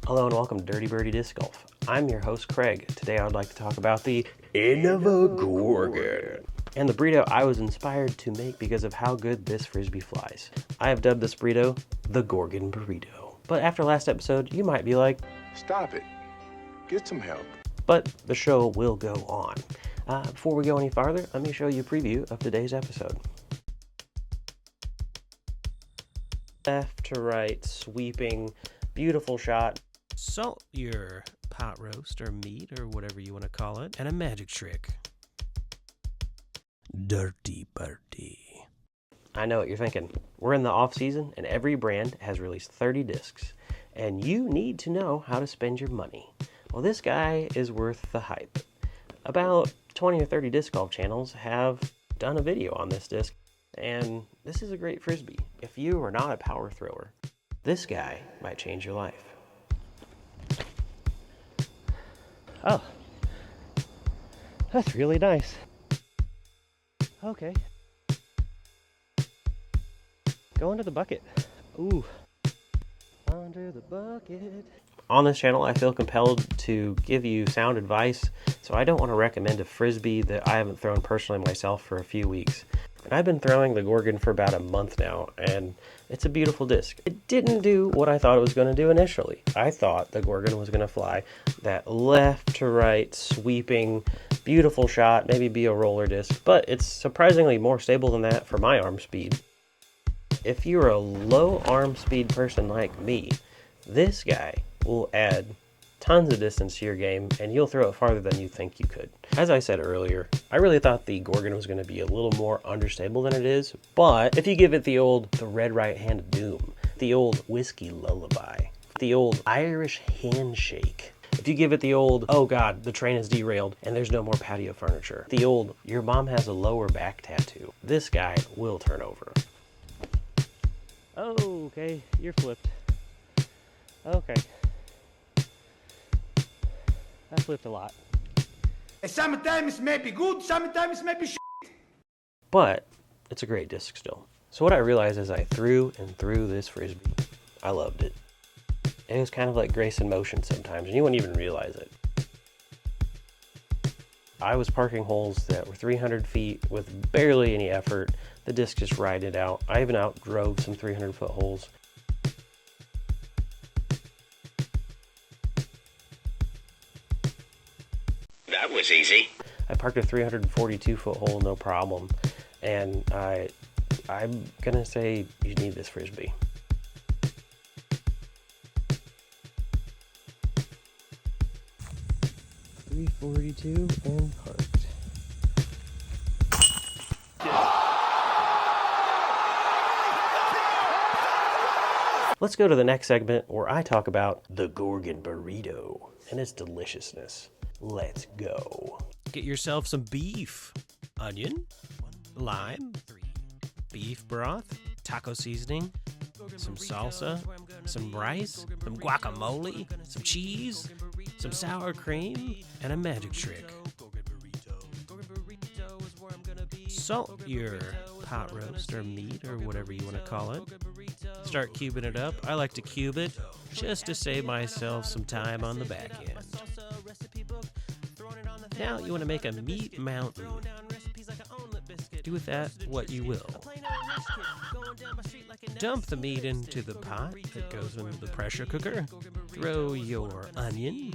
Hello and welcome to Dirty Birdie Disc Golf. I'm your host Craig. Today I would like to talk about the Innova Gorgon and the burrito I was inspired to make because of how good this frisbee flies. I have dubbed this burrito the Gorgon Burrito. But after last episode, you might be like, stop it. Get some help. But the show will go on. Before we go any farther, let me show you a preview of today's episode. Left to right, sweeping, beautiful shot. Salt your pot roast or meat or whatever you want to call it, and a magic trick. Dirty Birdie. I know what you're thinking. We're in the off season and every brand has released 30 discs, and you need to know how to spend your money. Well, this guy is worth the hype. About 20 or 30 disc golf channels have done a video on this disc, and this is a great frisbee. If you are not a power thrower, this guy might change your life. Oh, that's really nice. Okay. Go into the bucket. Ooh. Under the bucket. On this channel, I feel compelled to give you sound advice, so I don't want to recommend a frisbee that I haven't thrown personally myself for a few weeks. And I've been throwing the Gorgon for about a month now, and it's a beautiful disc. It didn't do what I thought it was going to do initially. I thought the Gorgon was going to fly that left to right, sweeping, beautiful shot, maybe be a roller disc, but it's surprisingly more stable than that for my arm speed. If you're a low arm speed person like me, this guy will add tons of distance to your game, and you'll throw it farther than you think you could. As I said earlier, I really thought the Gorgon was going to be a little more understable than it is, but if you give it the red right hand of doom, the old whiskey lullaby, the old Irish handshake, if you give it the old, oh god, the train is derailed and there's no more patio furniture, the old, your mom has a lower back tattoo, this guy will turn over. Oh, okay, you're flipped. Okay. I flipped a lot. Sometimes may be good, sometimes may be shit. But it's a great disc still. So what I realized as I threw and threw this frisbee, I loved it. It was kind of like grace in motion sometimes, and you wouldn't even realize it. I was parking holes that were 300 feet with barely any effort. The disc just ride it out. I even outdrove some 300-foot holes. That was easy. I parked a 342-foot hole, no problem. And I'm gonna say you need this frisbee. .342 and parked. Let's go to the next segment where I talk about the Gorgon Burrito and its deliciousness. Let's go. Get yourself some beef, onion, lime, beef broth, taco seasoning, some salsa, some rice, some guacamole, some cheese, some sour cream, and a magic trick. Salt your pot roast or meat or whatever you want to call it. Start cubing it up. I like to cube it just to save myself some time on the back end. Now you want to make a meat mountain. Do with that what you will. Dump the meat into the pot that goes into the pressure cooker. Throw your onion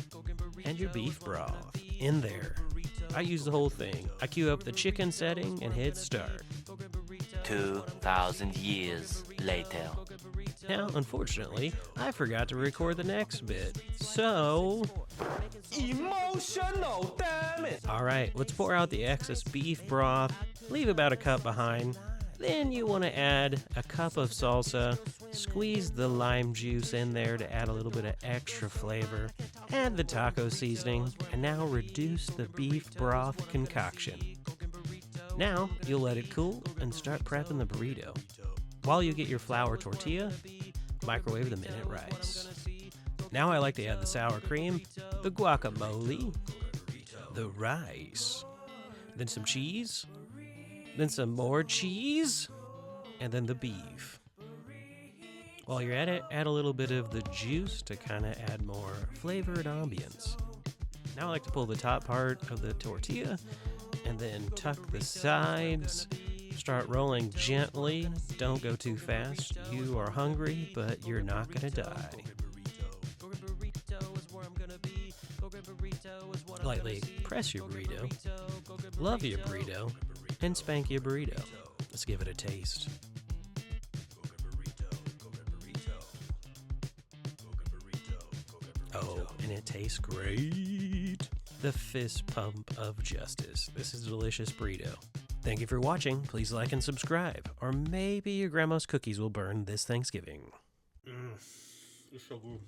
and your beef broth in there. I use the whole thing. I queue up the chicken setting and hit start. 2,000 years later. Now, unfortunately, I forgot to record the next bit, so... Emotional, damn it. Alright, let's pour out the excess beef broth, leave about a cup behind. Then you want to add a cup of salsa, squeeze the lime juice in there to add a little bit of extra flavor, add the taco seasoning, and now reduce the beef broth concoction. Now, you'll let it cool and start prepping the burrito. While you get your flour tortilla, microwave the minute rice. Now I like to add the sour cream, the guacamole, the rice, then some cheese, then some more cheese, and then the beef. While you're at it, add a little bit of the juice to kind of add more flavored ambience. Now I like to pull the top part of the tortilla and then tuck the sides. Start rolling gently. Don't go too fast. You are hungry, but you're not going to die. Lightly press your burrito, love your burrito, and spank your burrito. Let's give it a taste. Oh, and it tastes great. The fist pump of justice. This is a delicious burrito. Thank you for watching. Please like and subscribe, or maybe your grandma's cookies will burn this Thanksgiving. It's so good.